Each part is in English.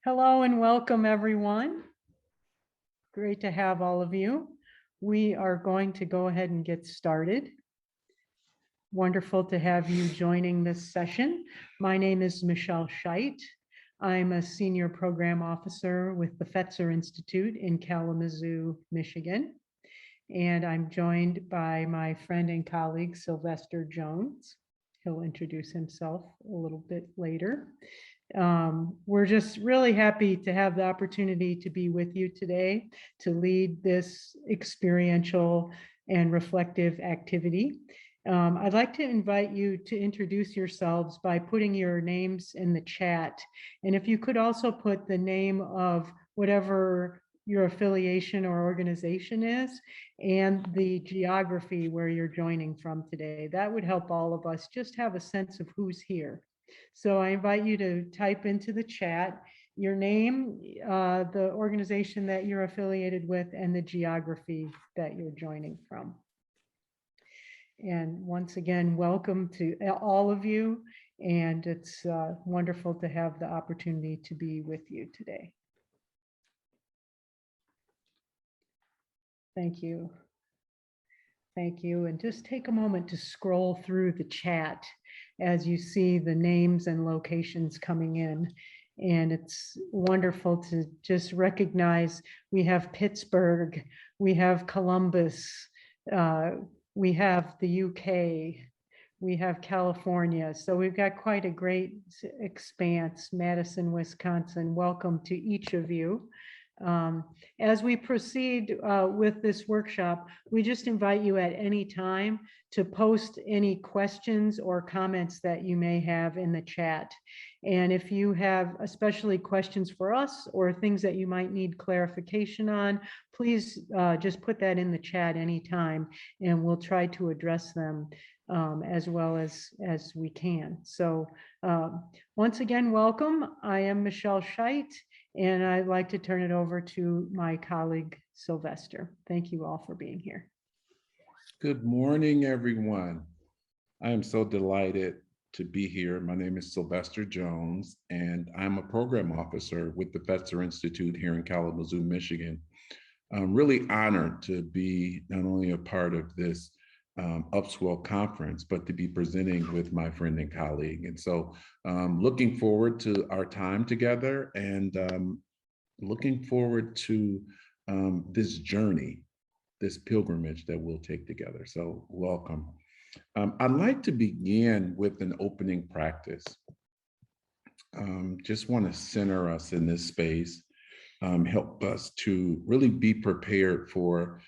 Hello and welcome, everyone. Great to have all of you. We are going to go ahead and get started. Wonderful to have you joining this session. My name is Michelle Scheidt. I'm a senior program officer with the Fetzer Institute in Kalamazoo, Michigan. And I'm joined by my friend and colleague, Sylvester Jones. He'll introduce himself a little bit later. We're just really happy to have the opportunity to be with you today to lead this experiential and reflective activity. I'd like to invite you to introduce yourselves by putting your names in the chat. And if you could also put the name of whatever your affiliation or organization is and the geography where you're joining from today, that would help all of us just have a sense of who's here. So I invite you to type into the chat your name, the organization that you're affiliated with, and the geography that you're joining from. And once again, welcome to all of you. And it's wonderful to have the opportunity to be with you today. Thank you. Thank you. And just take a moment to scroll through the chat as you see the names and locations coming in. And it's wonderful to just recognize we have Pittsburgh, we have Columbus, we have the UK, we have California. So we've got quite a great expanse. Madison, Wisconsin. Welcome to each of you. As we proceed with this workshop, we just invite you at any time to post any questions or comments that you may have in the chat. And if you have especially questions for us or things that you might need clarification on, please just put that in the chat anytime, and we'll try to address them as well as we can. So once again, welcome. I am Michelle Scheidt, and I'd like to turn it over to my colleague, Sylvester. Thank you all for being here. Good morning, everyone. I am so delighted to be here. My name is Sylvester Jones, and I'm a program officer with the Fetzer Institute here in Kalamazoo, Michigan. I'm really honored to be not only a part of this Upswell conference, but to be presenting with my friend and colleague. And so looking forward to our time together, and looking forward to this journey, this pilgrimage that we'll take together. So welcome. I'd like to begin with an opening practice. Just want to center us in this space, help us to really be prepared for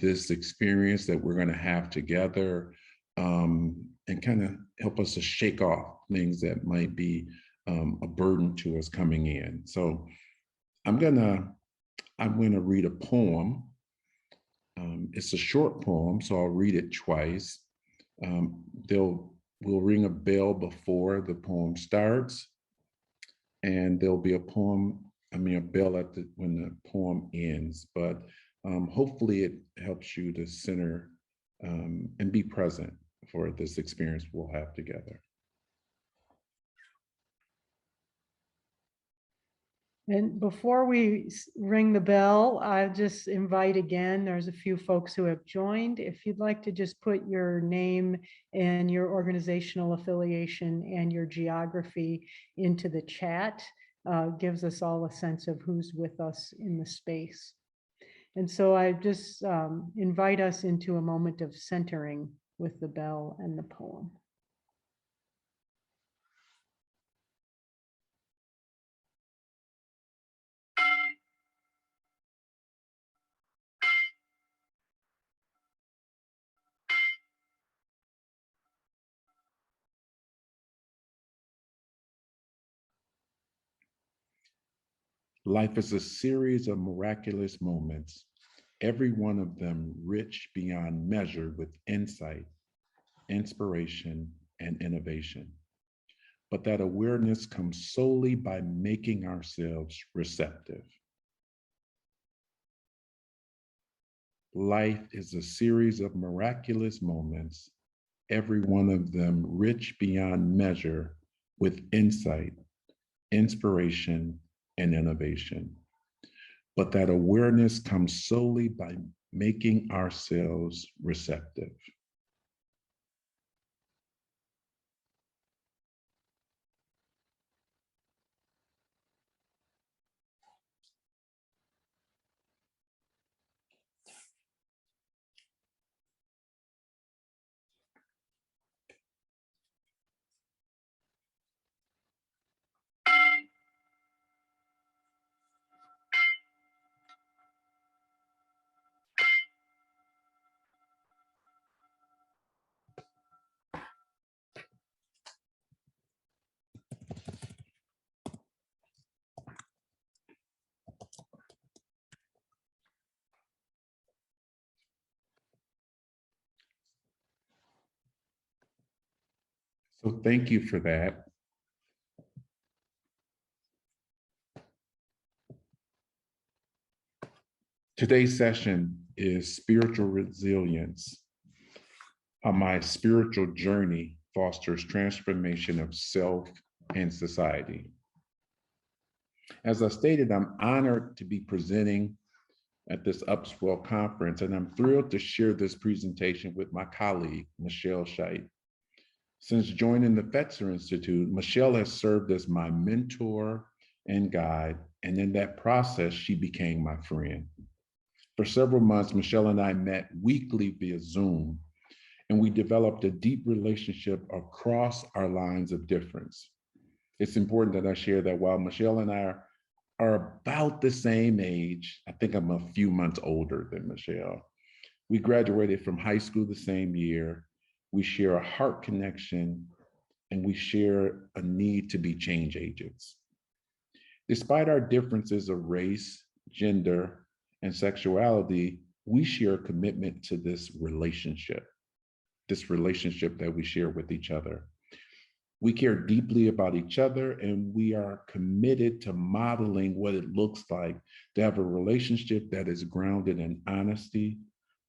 this experience that we're going to have together, and kind of help us to shake off things that might be a burden to us coming in. So I'm gonna read a poem. It's a short poem, so I'll read it twice. We'll ring a bell before the poem starts, and there'll be a bell when the poem ends. But hopefully it helps you to center and be present for this experience we'll have together. And before we ring the bell, I just invite again, there's a few folks who have joined. If you'd like to just put your name and your organizational affiliation and your geography into the chat, gives us all a sense of who's with us in the space. And so I just invite us into a moment of centering with the bell and the poem. Life is a series of miraculous moments, every one of them rich beyond measure with insight, inspiration, and innovation. But that awareness comes solely by making ourselves receptive. Life is a series of miraculous moments, every one of them rich beyond measure with insight, inspiration, and innovation. But that awareness comes solely by making ourselves receptive. So thank you for that. Today's session is spiritual resilience. How my spiritual journey fosters transformation of self and society. As I stated, I'm honored to be presenting at this Upswell conference, and I'm thrilled to share this presentation with my colleague, Michelle Scheidt. Since joining the Fetzer Institute, Michelle has served as my mentor and guide, and in that process, she became my friend. For several months, Michelle and I met weekly via Zoom, and we developed a deep relationship across our lines of difference. It's important that I share that while Michelle and I are about the same age, I think I'm a few months older than Michelle. We graduated from high school the same year. We share a heart connection, and we share a need to be change agents. Despite our differences of race, gender, and sexuality, we share a commitment to this relationship that we share with each other. We care deeply about each other, and we are committed to modeling what it looks like to have a relationship that is grounded in honesty,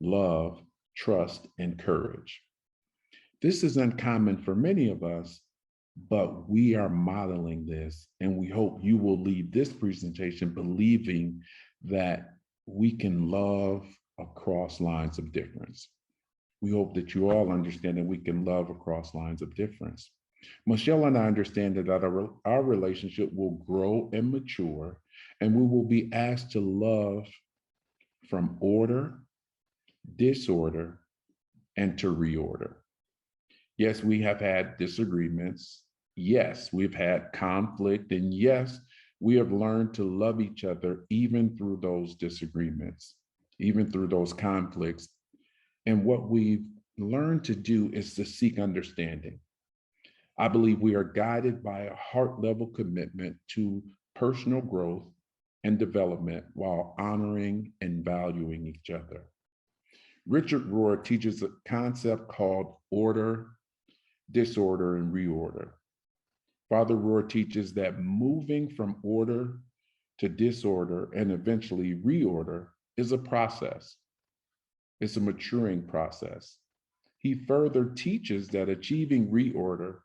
love, trust, and courage. This is uncommon for many of us, but we are modeling this, and we hope you will leave this presentation believing that we can love across lines of difference. We hope that you all understand that we can love across lines of difference. Michelle and I understand that our relationship will grow and mature, and we will be asked to love from order, disorder, and to reorder. Yes, we have had disagreements. Yes, we've had conflict. And yes, we have learned to love each other even through those disagreements, even through those conflicts. And what we've learned to do is to seek understanding. I believe we are guided by a heart level commitment to personal growth and development while honoring and valuing each other. Richard Rohr teaches a concept called order, disorder, and reorder. Father Rohr teaches that moving from order to disorder and eventually reorder is a process. It's a maturing process. He further teaches that achieving reorder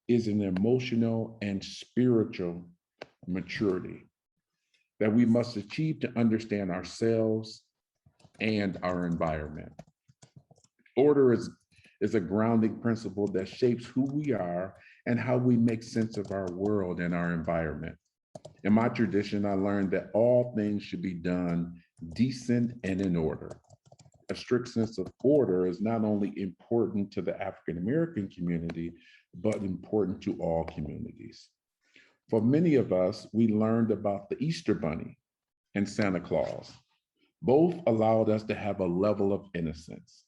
is an emotional and spiritual maturity that we must achieve to understand ourselves and our environment. Order is a grounding principle that shapes who we are and how we make sense of our world and our environment. In my tradition, I learned that all things should be done decent and in order. A strict sense of order is not only important to the African American community, but important to all communities. For many of us, we learned about the Easter Bunny and Santa Claus. Both allowed us to have a level of innocence.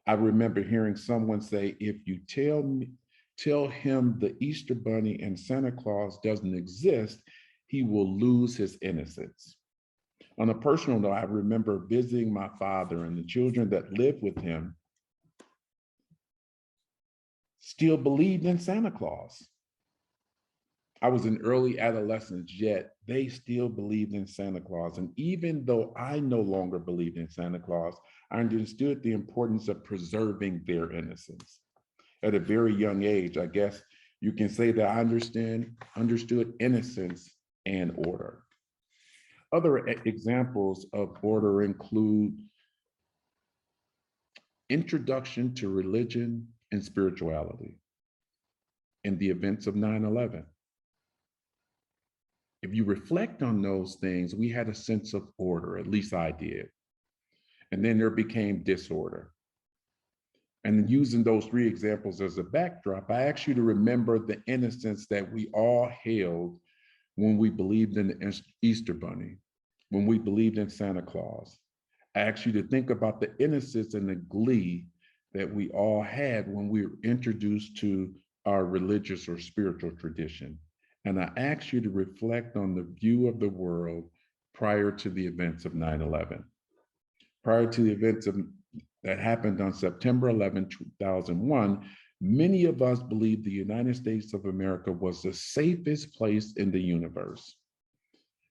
I remember hearing someone say, if you tell him the Easter Bunny and Santa Claus doesn't exist, he will lose his innocence. On a personal note, I remember visiting my father, and the children that lived with him still believed in Santa Claus. I was in early adolescence, yet they still believed in Santa Claus. And even though I no longer believed in Santa Claus, I understood the importance of preserving their innocence. At a very young age, I guess you can say that I understood innocence and order. Other examples of order include introduction to religion and spirituality in the events of 9/11. If you reflect on those things, we had a sense of order, at least I did. And then there became disorder. And using those three examples as a backdrop, I ask you to remember the innocence that we all held when we believed in the Easter Bunny, when we believed in Santa Claus. I ask you to think about the innocence and the glee that we all had when we were introduced to our religious or spiritual tradition. And I ask you to reflect on the view of the world prior to the events of 9/11. Prior to the events that happened on September 11, 2001, many of us believed the United States of America was the safest place in the universe.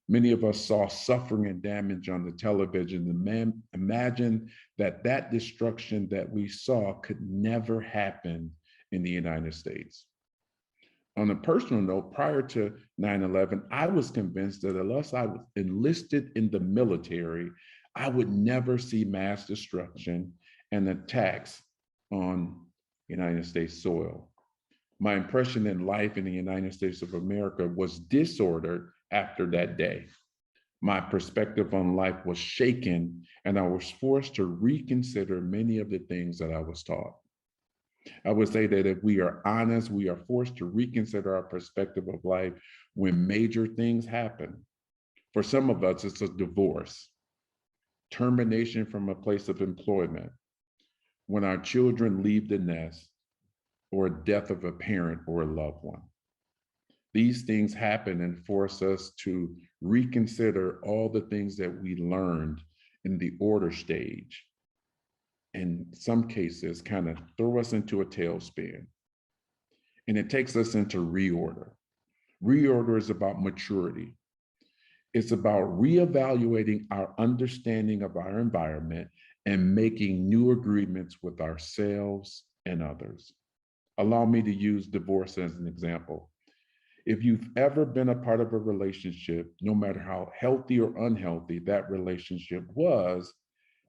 Many of us saw suffering and damage on the television and imagined that that destruction that we saw could never happen in the United States. On a personal note, prior to 9/11, I was convinced that unless I was enlisted in the military, I would never see mass destruction and attacks on United States soil. My impression in life in the United States of America was disordered after that day. My perspective on life was shaken, and I was forced to reconsider many of the things that I was taught. I would say that if we are honest, we are forced to reconsider our perspective of life when major things happen. For some of us, it's a divorce, termination from a place of employment, when our children leave the nest, or death of a parent or a loved one. These things happen and force us to reconsider all the things that we learned in the order stage. In some cases, kind of throw us into a tailspin. And it takes us into reorder. Reorder is about maturity. It's about reevaluating our understanding of our environment and making new agreements with ourselves and others. Allow me to use divorce as an example. If you've ever been a part of a relationship, no matter how healthy or unhealthy that relationship was,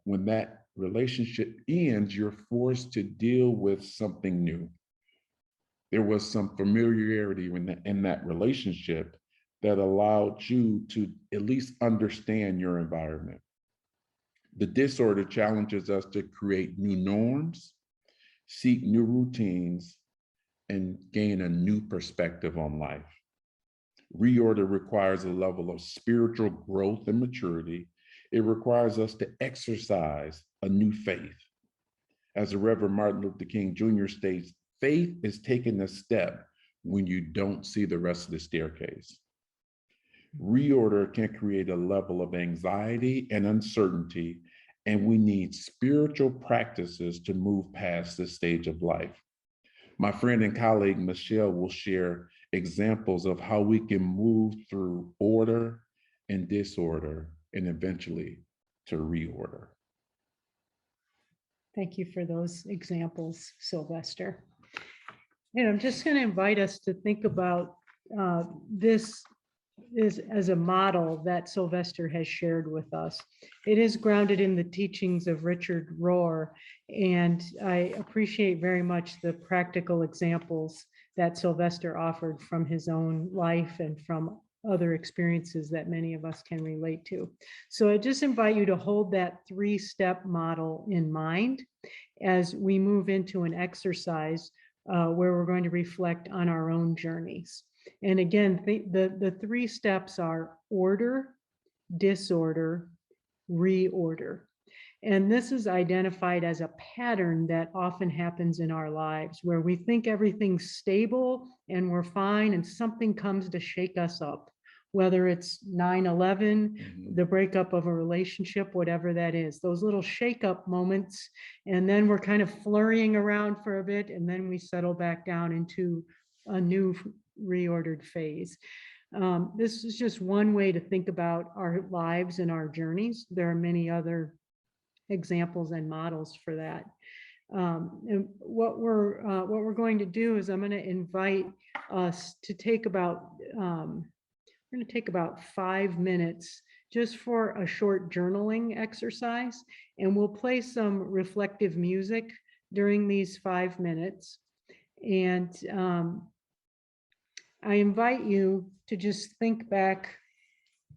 when that relationship ends, you're forced to deal with something new. There was some familiarity in that relationship that allowed you to at least understand your environment. The disorder challenges us to create new norms, seek new routines, and gain a new perspective on life. Reorder requires a level of spiritual growth and maturity. It requires us to exercise a new faith. As the Reverend Martin Luther King Jr. states, faith is taking a step when you don't see the rest of the staircase. Reorder can create a level of anxiety and uncertainty, and we need spiritual practices to move past this stage of life. My friend and colleague, Michelle, will share examples of how we can move through order and disorder and eventually to reorder. Thank you for those examples, Sylvester. And I'm just going to invite us to think about this is as a model that Sylvester has shared with us. It is grounded in the teachings of Richard Rohr, and I appreciate very much the practical examples that Sylvester offered from his own life and from other experiences that many of us can relate to. So I just invite you to hold that three-step model in mind as we move into an exercise where we're going to reflect on our own journeys. And again, the three steps are order, disorder, reorder. And this is identified as a pattern that often happens in our lives where we think everything's stable and we're fine and something comes to shake us up, whether it's 9/11, the breakup of a relationship, whatever that is, those little shake-up moments. And then we're kind of flurrying around for a bit and then we settle back down into a new reordered phase. This is just one way to think about our lives and our journeys. There are many other examples and models for that. And what we're going to do is I'm going to invite us to take about we're going to take about 5 minutes just for a short journaling exercise, and we'll play some reflective music during these 5 minutes. And I invite you to just think back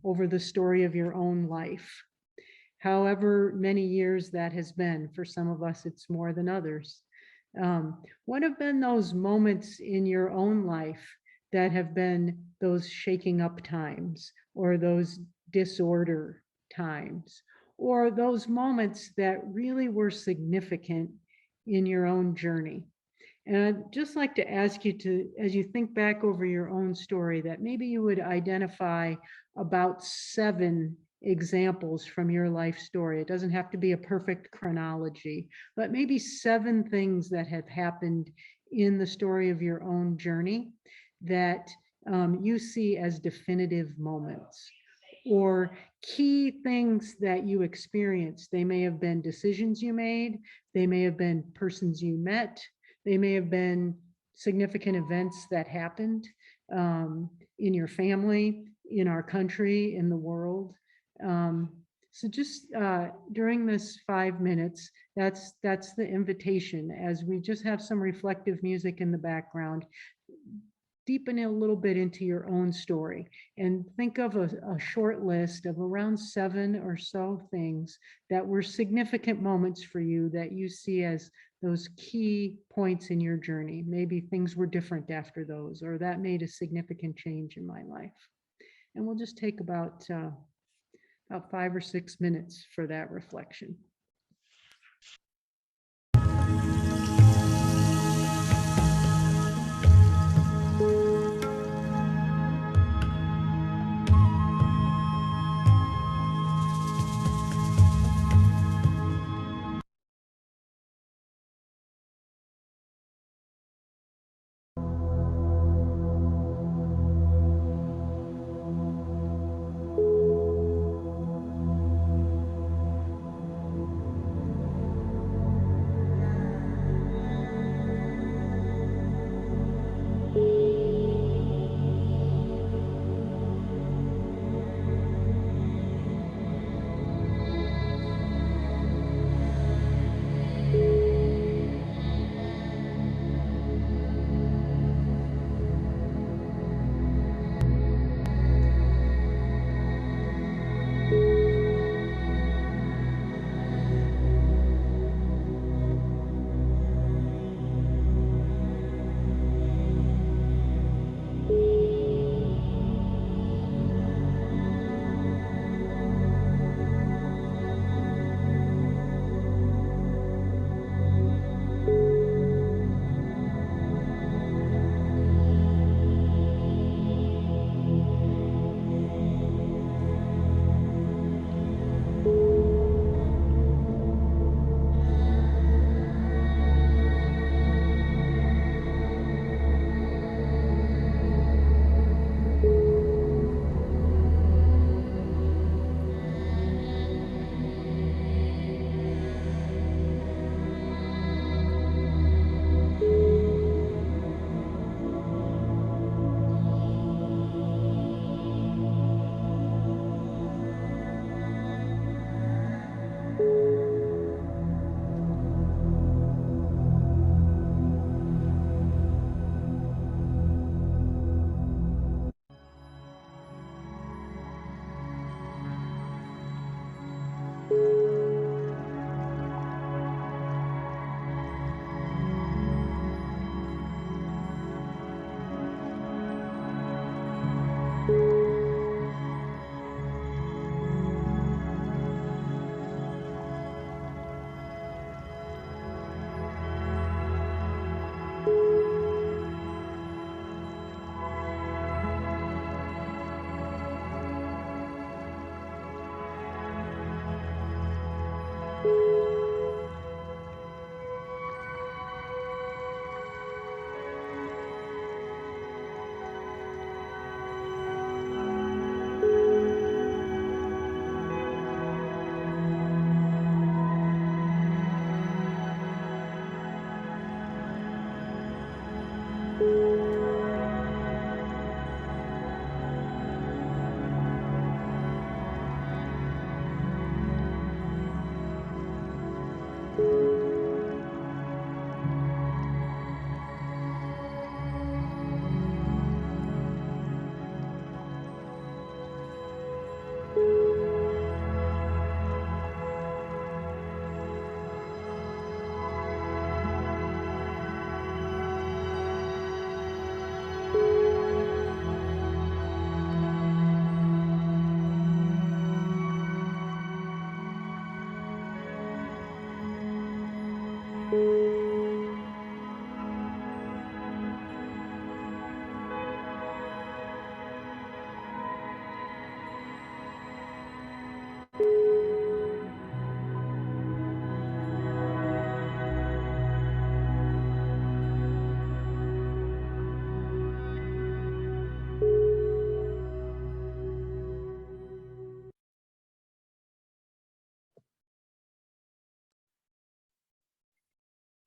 over the story of your own life, however many years that has been. For some of us, it's more than others. What have been those moments in your own life that have been those shaking up times, or those disorder times, or those moments that really were significant in your own journey? And I'd just like to ask you to, as you think back over your own story, that maybe you would identify about 7 examples from your life story. It doesn't have to be a perfect chronology, but maybe 7 things that have happened in the story of your own journey that you see as definitive moments, or key things that you experienced. They may have been decisions you made, they may have been persons you met, they may have been significant events that happened in your family, in our country, in the world. So just during this 5 minutes, that's the invitation, as we just have some reflective music in the background. Deepen a little bit into your own story and think of a short list of around 7 or so things that were significant moments for you that you see as those key points in your journey. Maybe things were different after those, or that made a significant change in my life. And we'll just take about 5 or 6 minutes for that reflection.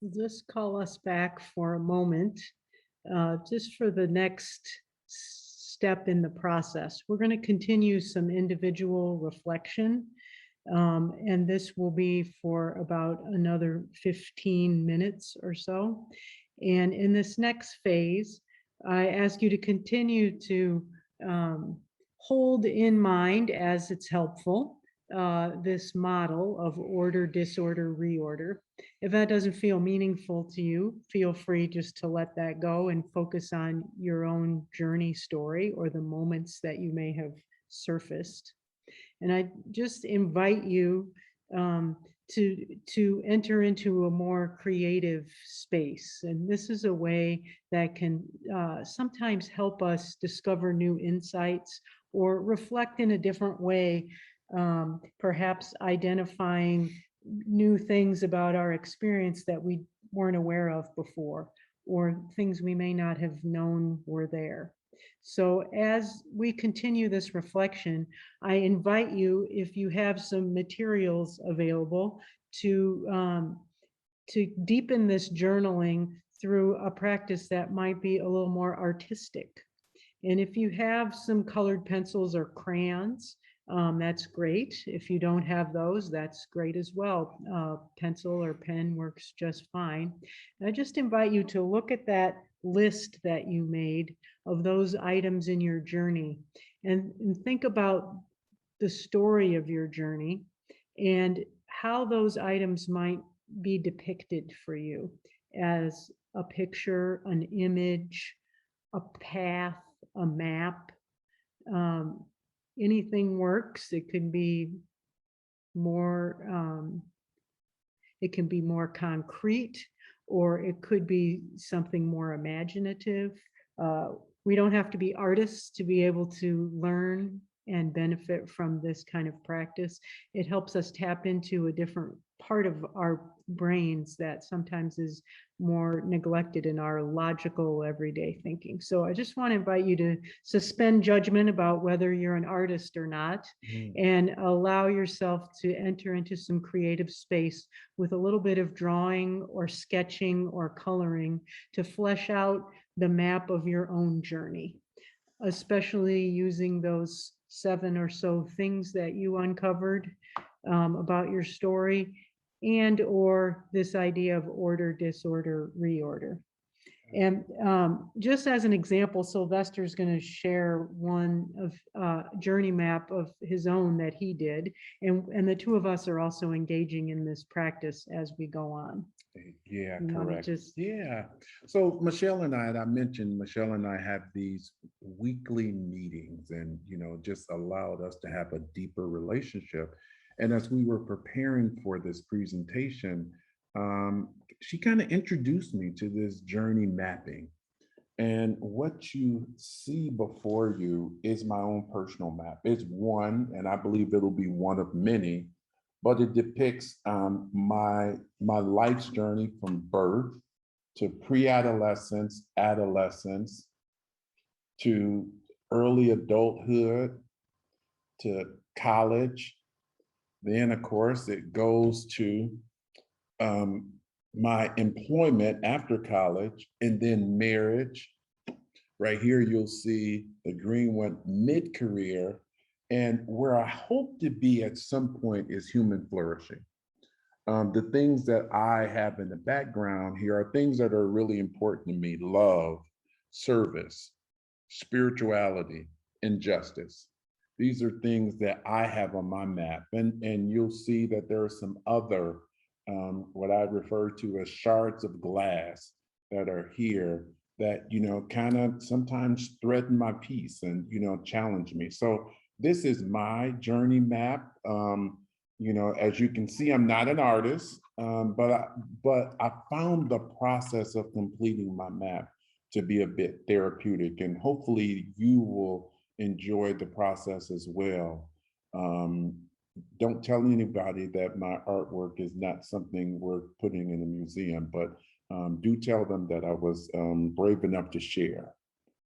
Just call us back for a moment, just for the next step in the process. We're going to continue some individual reflection, and this will be for about another 15 minutes or so. And in this next phase, I ask you to continue to hold in mind, as it's helpful, this model of order, disorder, reorder. If that doesn't feel meaningful to you, feel free just to let that go and focus on your own journey story or the moments that you may have surfaced. And I just invite you um, to enter into a more creative space. And this is a way that can sometimes help us discover new insights or reflect in a different way, perhaps identifying new things about our experience that we weren't aware of before, or things we may not have known were there. So as we continue this reflection, I invite you, if you have some materials available, to deepen this journaling through a practice that might be a little more artistic. And if you have some colored pencils or crayons, that's great. If you don't have those, that's great as well. Pencil or pen works just fine. I just invite you to look at that list that you made of those items in your journey and think about the story of your journey and how those items might be depicted for you as a picture, an image, a path, a map. Um, Anything works. It can be more, it can be more concrete, or it could be something more imaginative. Uh, we don't have to be artists to be able to learn and benefit from this kind of practice. It helps us tap into a different part of our brains that sometimes is more neglected in our logical everyday thinking. So I just want to invite you to suspend judgment about whether you're an artist or not, and allow yourself to enter into some creative space with a little bit of drawing or sketching or coloring to flesh out the map of your own journey, especially using those 7 or so things that you uncovered about your story, and or this idea of order, disorder, reorder. And just as an example, Sylvester is going to share one of journey map of his own that he did. And the two of us are also engaging in this practice as we go on. Yeah, You wanna correct. just- Yeah. So Michelle and I mentioned Michelle and I have these weekly meetings and, just allowed us to have a deeper relationship. And as we were preparing for this presentation, she kind of introduced me to this journey mapping. And what you see before you is my own personal map. It's one, and I believe it'll be one of many, but it depicts my life's journey from birth to pre-adolescence, adolescence, to early adulthood, to college. Then, of course, it goes to my employment after college, and then marriage. Right here, you'll see the green one, mid-career, and where I hope to be at some point is human flourishing. The things that I have in the background here are things that are really important to me: love, service, spirituality, and justice. These are things that I have on my map. And you'll see that there are some other, what I refer to as shards of glass that are here that, kind of sometimes threaten my peace and, challenge me. So this is my journey map. As you can see, I'm not an artist, but I found the process of completing my map to be a bit therapeutic, and hopefully you will enjoy the process as well. Don't tell anybody that my artwork is not something worth putting in a museum, but do tell them that I was brave enough to share.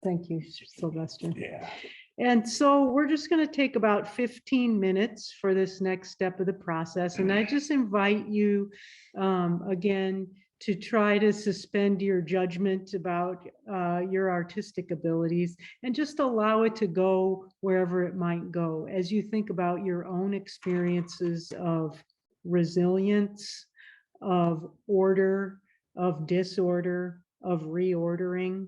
Thank you, Sylvester. Yeah. And so we're just going to take about 15 minutes for this next step of the process. And I just invite you again to try to suspend your judgment about your artistic abilities and just allow it to go wherever it might go as you think about your own experiences of resilience, of order, of disorder, of reordering.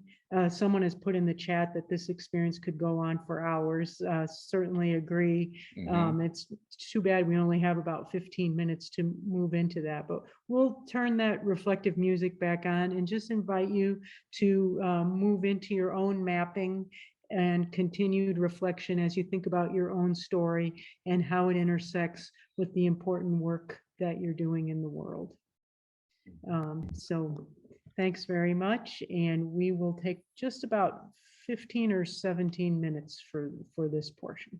Someone has put in the chat that this experience could go on for hours. Certainly agree. It's too bad we only have about 15 minutes to move into that, but we'll turn that reflective music back on and just invite you to move into your own mapping and continued reflection as you think about your own story and how it intersects with the important work that you're doing in the world. So thanks very much. And we will take just about 15 or 17 minutes for this portion.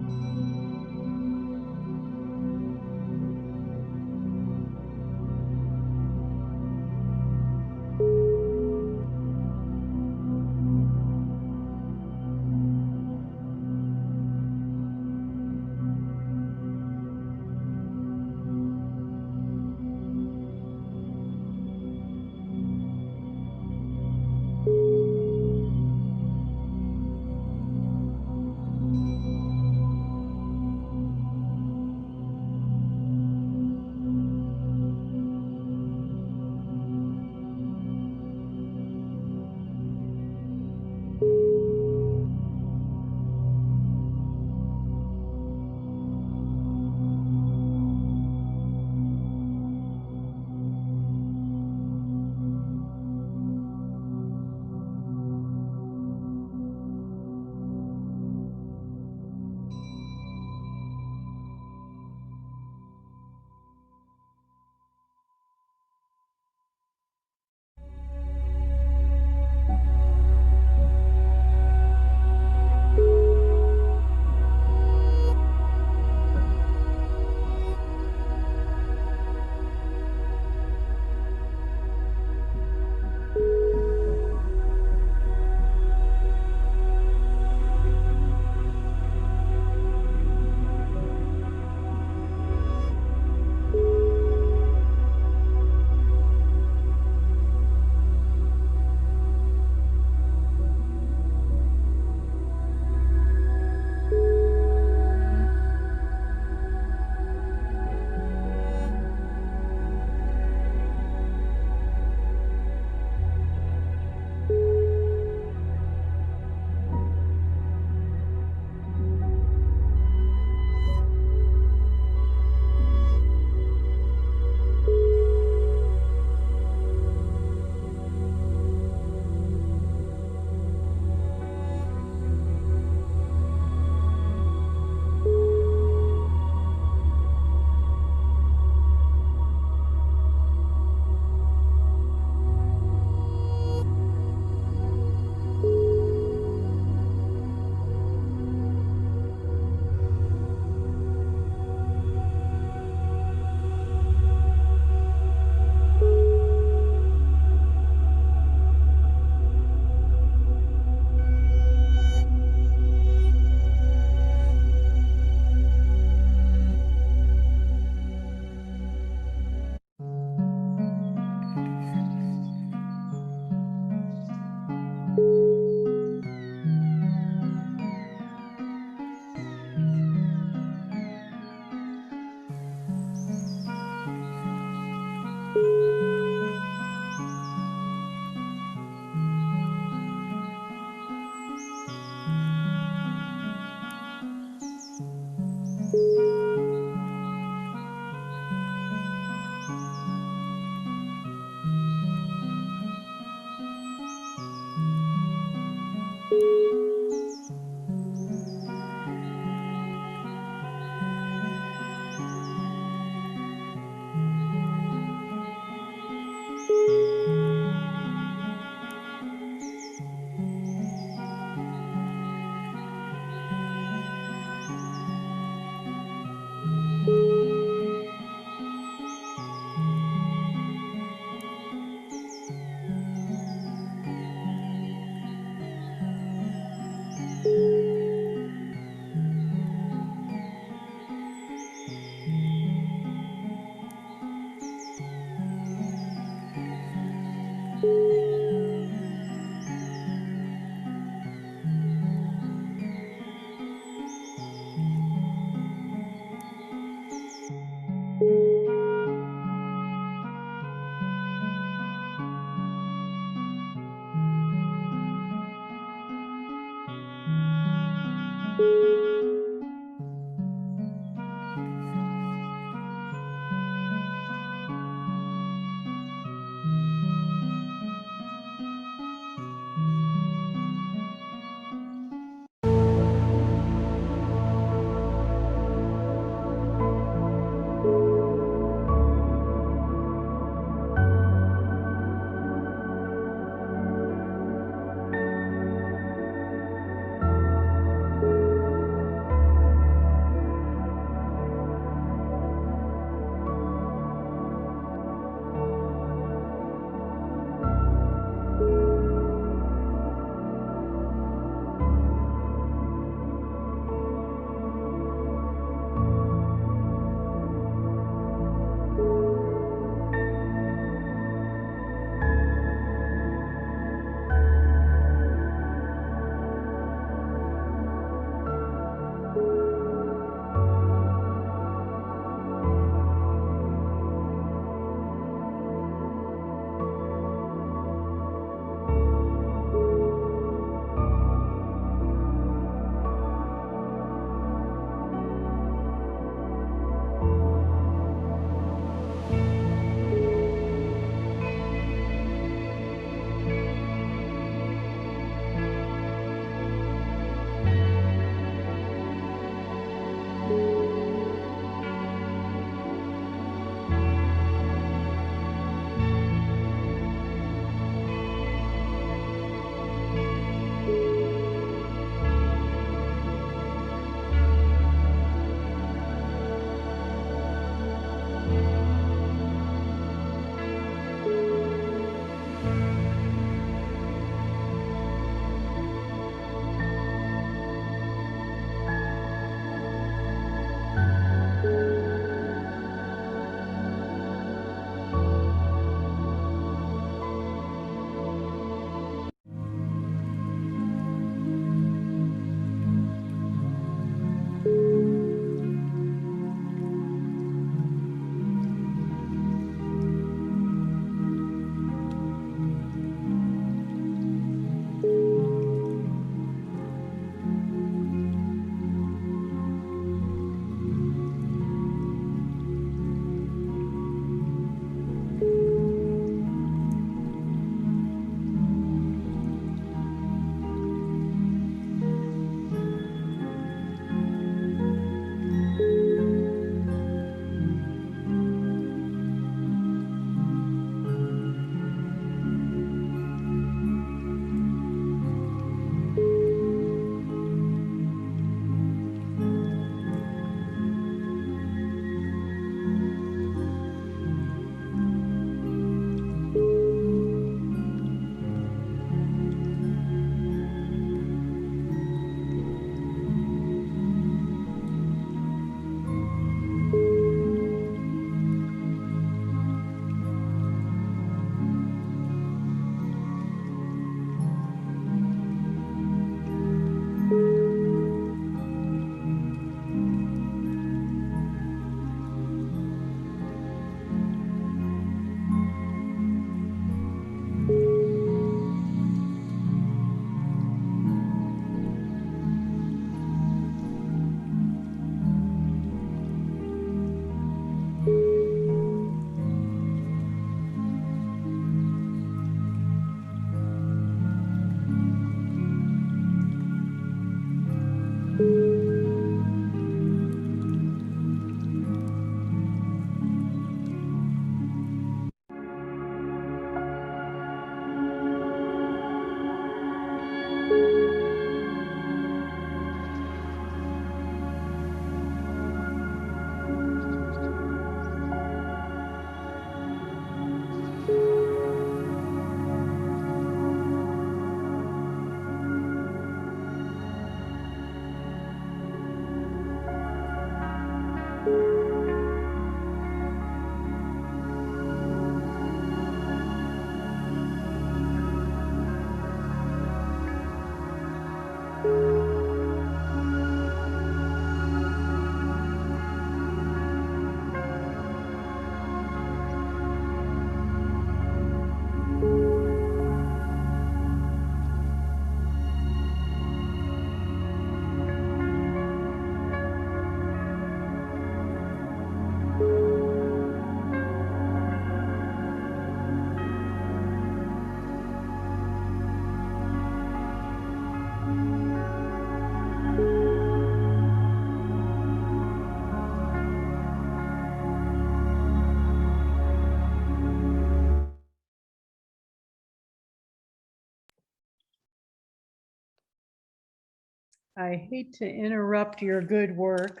I hate to interrupt your good work,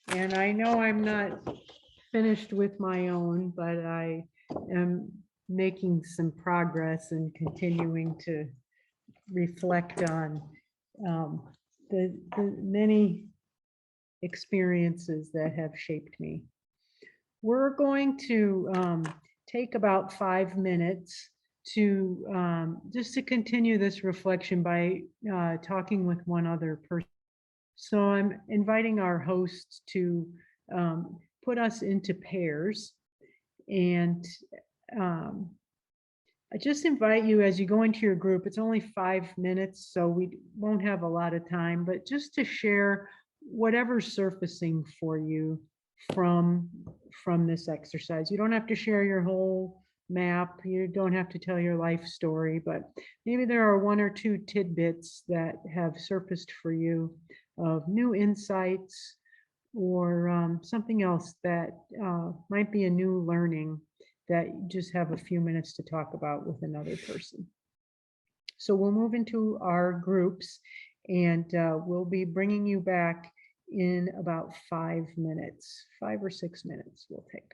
and I know I'm not finished with my own, but I am making some progress and continuing to reflect on the many experiences that have shaped me. We're going to take about 5 minutes to just to continue this reflection by talking with one other person. So I'm inviting our hosts to put us into pairs, and um, I just invite you as you go into your group, it's only 5 minutes, so we won't have a lot of time, but just to share whatever's surfacing for you from from this exercise. You don't have to share your whole map. You don't have to tell your life story, but maybe there are one or two tidbits that have surfaced for you of new insights or something else that might be a new learning that you just have a few minutes to talk about with another person. So we'll move into our groups, and we'll be bringing you back in about 5 minutes, 5 or 6 minutes we'll take.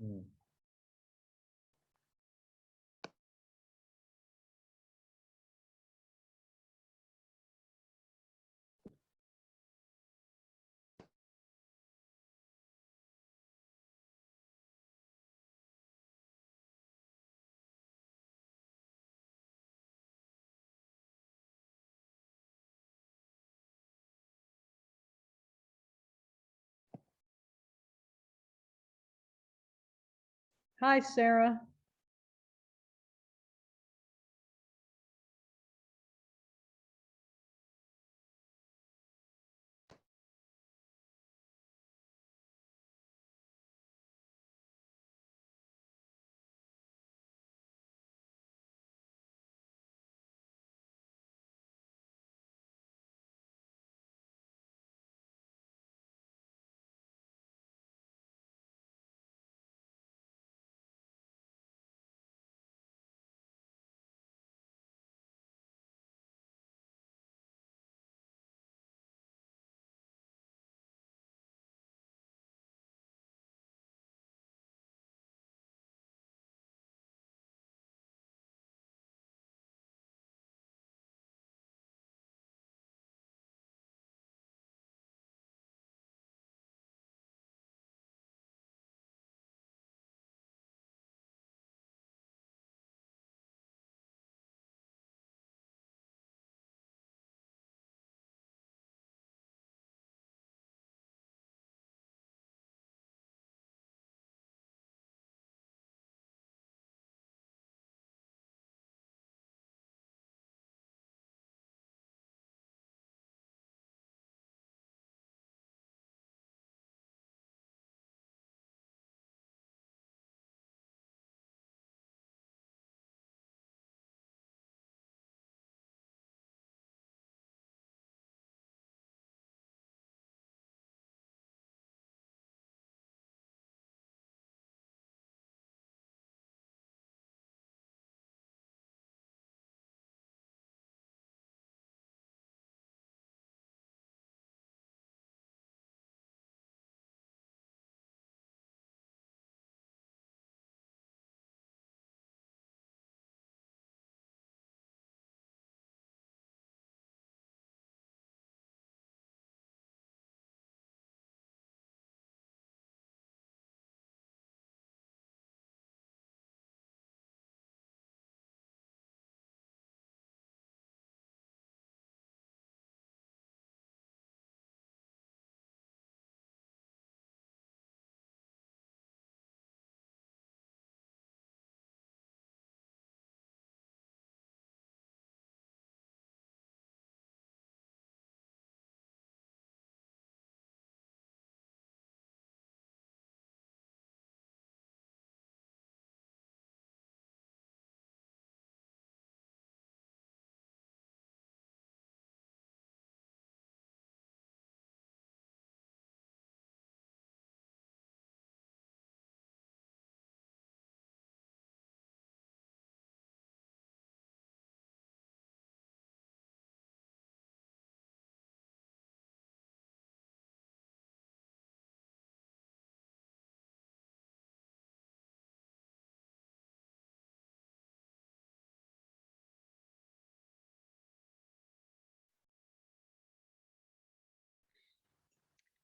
Mm. Hi, Sarah.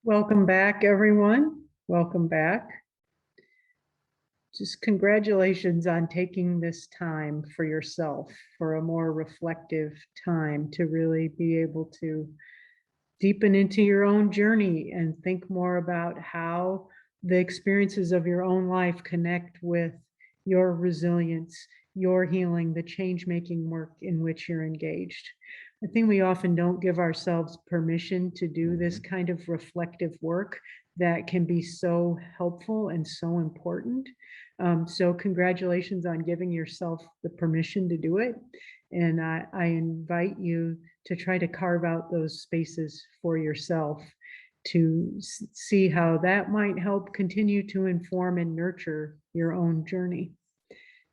Welcome back, everyone. Welcome back. Just congratulations on taking this time for yourself, for a more reflective time to really be able to deepen into your own journey and think more about how the experiences of your own life connect with your resilience, your healing, the change-making work in which you're engaged. I think we often don't give ourselves permission to do this kind of reflective work that can be so helpful and so important. So congratulations on giving yourself the permission to do it. And I invite you to try to carve out those spaces for yourself to see how that might help continue to inform and nurture your own journey.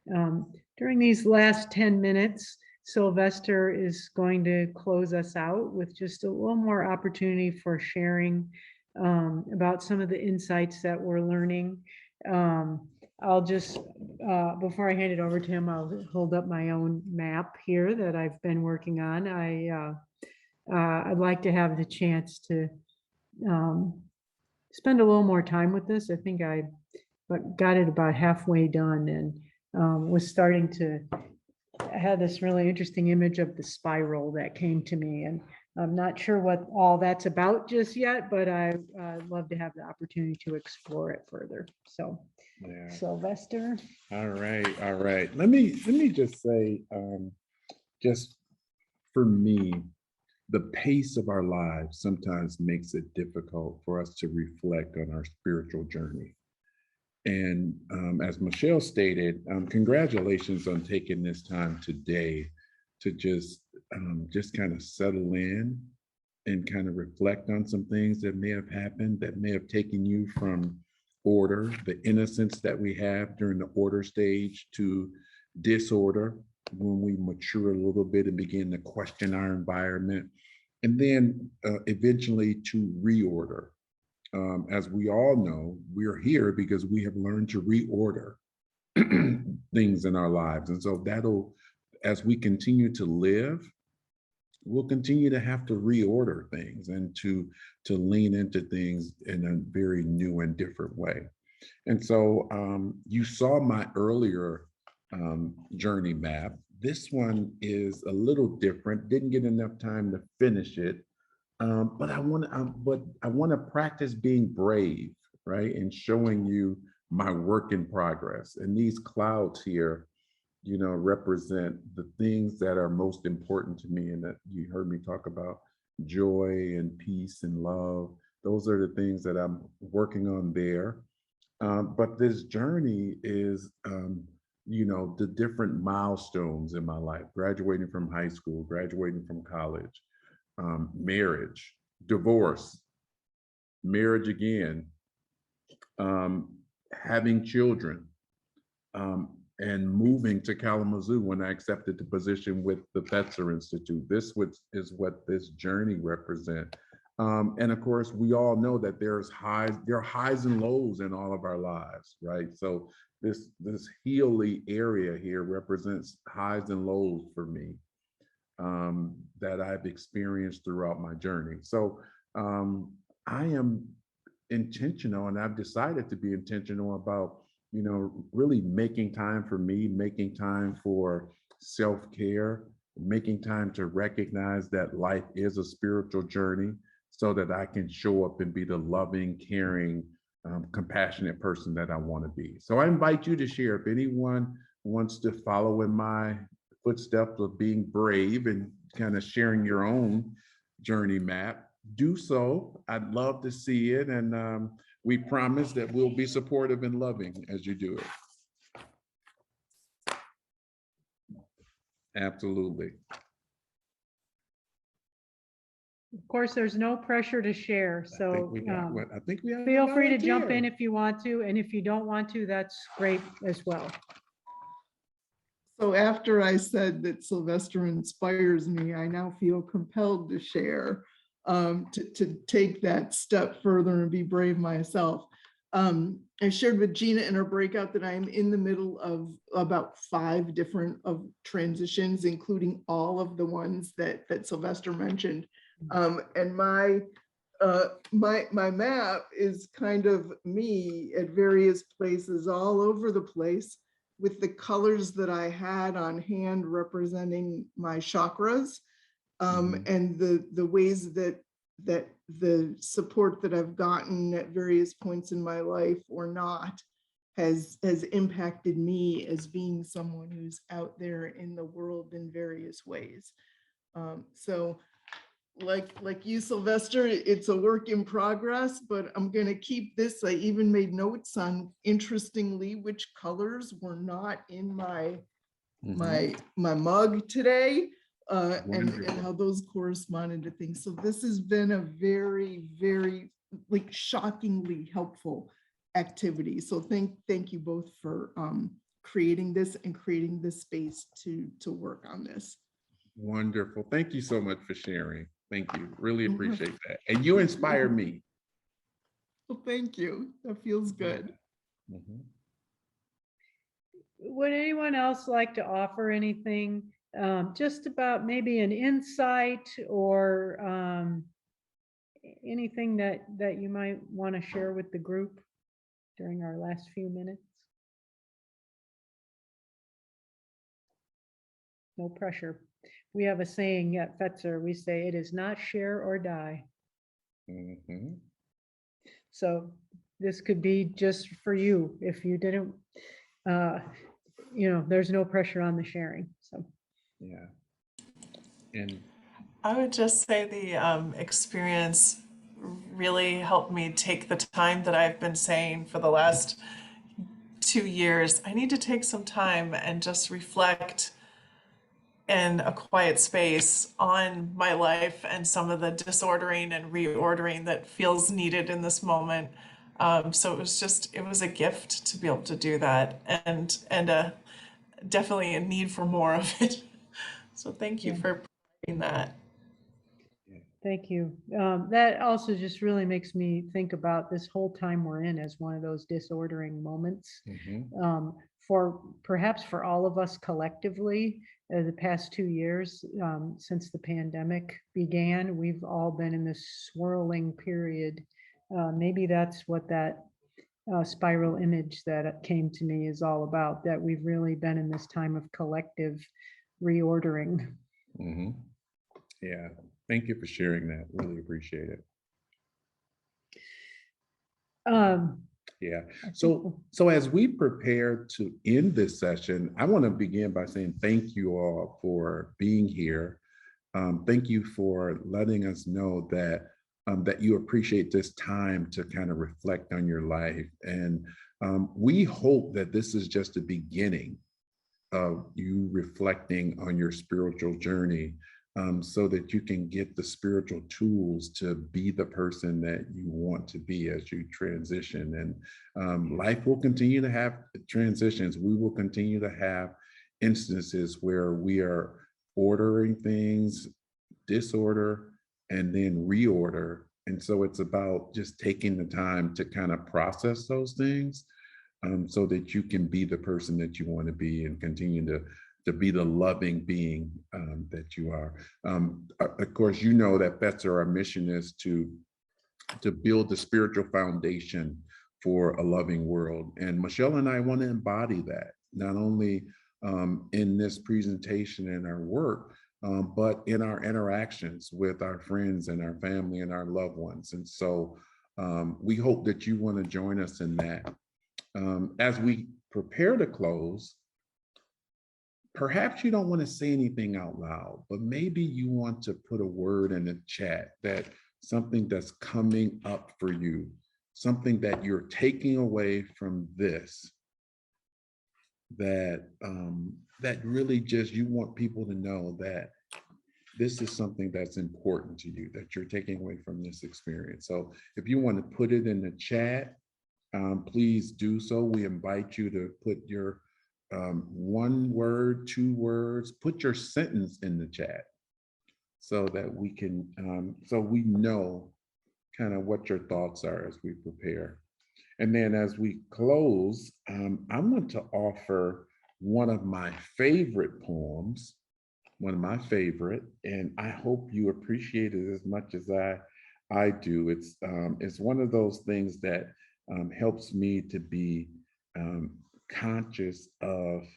During these last 10 minutes, Sylvester is going to close us out with just a little more opportunity for sharing about some of the insights that we're learning. I'll just, before I hand it over to him, I'll hold up my own map here that I've been working on. I'd like to have the chance to spend a little more time with this. I think I got it about halfway done and was starting to, I had this really interesting image of the spiral that came to me, and I'm not sure what all that's about just yet, but I'd love to have the opportunity to explore it further. So, Yeah. Sylvester. All right. All right. Let me just say, just for me, the pace of our lives sometimes makes it difficult for us to reflect on our spiritual journey. And as Michelle stated, congratulations on taking this time today to just kind of settle in and kind of reflect on some things that may have happened that may have taken you from order, the innocence that we have during the order stage, to disorder when we mature a little bit and begin to question our environment, and then eventually to reorder. As we all know, we're here because we have learned to reorder things in our lives. And so that'll, as we continue to live, we'll continue to have to reorder things and to lean into things in a very new and different way. And so you saw my earlier journey map. This one is a little different. Didn't get enough time to finish it. But I want to practice being brave, right? And showing you my work in progress. And these clouds here, you know, represent the things that are most important to me, and that you heard me talk about: joy and peace and love. Those are the things that I'm working on there. But this journey is, you know, the different milestones in my life: graduating from high school, graduating from college, marriage, divorce, marriage again, having children, and moving to Kalamazoo when I accepted the position with the Fetzer Institute. This is what this journey represents. And of course, we all know that there are highs and lows in all of our lives, right? So this Healy area here represents highs and lows for me, that I've experienced throughout my journey. So I am intentional, and I've decided to be intentional about, you know, really making time for me, making time for self-care, making time to recognize that life is a spiritual journey, so that I can show up and be the loving, caring, compassionate person that I want to be. So I invite you to share. If anyone wants to follow in my footsteps of being brave and kind of sharing your own journey map, do so. I'd love to see it. And we promise that we'll be supportive and loving as you do it. Absolutely. Of course, there's no pressure to share, so I think we have feel free to jump in if you want to, and if you don't want to, that's great as well. So after I said that Sylvester inspires me, I now feel compelled to share, to take that step further and be brave myself. I shared with Gina in our breakout that I'm in the middle of about 5 different transitions, including all of the ones that Sylvester mentioned. And my my map is kind of me at various places all over the place with the colors that I had on hand representing my chakras, and the ways that the support that I've gotten at various points in my life or not has impacted me as being someone who's out there in the world in various ways. So like you, Sylvester, it's a work in progress, but I'm going to keep this. I even made notes on, interestingly, which colors were not in my mug today, and how those corresponded to things. So this has been a very, very like shockingly helpful activity. So thank you both for creating this and creating this space to work on this. Wonderful. Thank you so much for sharing. Thank you. Really appreciate that. And you inspire me. Well, thank you. That feels good. Would anyone else like to offer anything just about maybe an insight or anything that you might want to share with the group during our last few minutes? No pressure. We have a saying at Fetzer, we say it is not share or die. So this could be just for you. If you didn't, there's no pressure on the sharing. So yeah. And I would just say the experience really helped me take the time that I've been saying for the last 2 years. I need to take some time and just reflect in a quiet space on my life and some of the disordering and reordering that feels needed in this moment. So it was a gift to be able to do that, and definitely a need for more of it. So thank you for providing that. thank you. That also just really makes me think about this whole time we're in as one of those disordering moments. For perhaps for all of us collectively, the past 2 years since the pandemic began, we've all been in this swirling period. Maybe that's what that spiral image that came to me is all about, that we've really been in this time of collective reordering. Yeah, thank you for sharing that. Really appreciate it. Yeah. So as we prepare to end this session, I want to begin by saying thank you all for being here. Thank you for letting us know that that you appreciate this time to kind of reflect on your life. And we hope that this is just the beginning of you reflecting on your spiritual journey, so that you can get the spiritual tools to be the person that you want to be as you transition. And life will continue to have transitions. We will continue to have instances where we are ordering things, disorder, and then reorder. And so it's about just taking the time to kind of process those things, so that you can be the person that you want to be and continue to be the loving being that you are. Of course, you know that Fetzer, our mission is to build the spiritual foundation for a loving world. And Michelle and I want to embody that, not only in this presentation and our work, but in our interactions with our friends and our family and our loved ones. And so we hope that you want to join us in that. As we prepare to close, perhaps you don't want to say anything out loud, but maybe you want to put a word in the chat, that something that's coming up for you, something that you're taking away from this, that that really just you want people to know that this is something that's important to you, that you're taking away from this experience. So if you want to put it in the chat, please do so. We invite you to put your 1 word, 2 words, put your sentence in the chat so that we can, so we know kind of what your thoughts are as we prepare. And then as we close, I want to offer one of my favorite poems, and I hope you appreciate it as much as I do. It's one of those things that helps me to be conscious of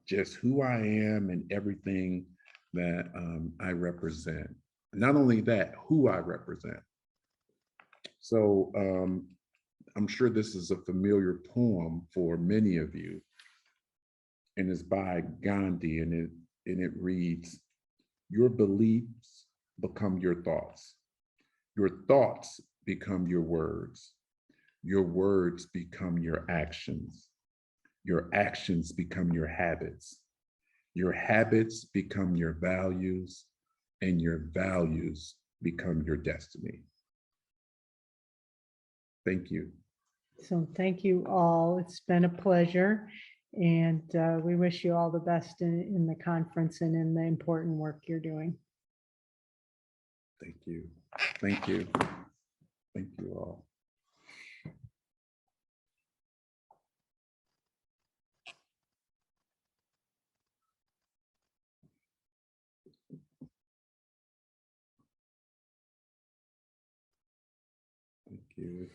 just who I am and everything that I represent. Not only that, who I represent. So I'm sure this is a familiar poem for many of you, and it's by Gandhi, and it reads, "Your beliefs become your thoughts. Your thoughts become your words. Your words become your actions. Your actions become your habits. Your habits become your values, and your values become your destiny." Thank you. So thank you all. It's been a pleasure. And we wish you all the best in the conference and in the important work you're doing. Thank you. Thank you. Thank you all. Thank you.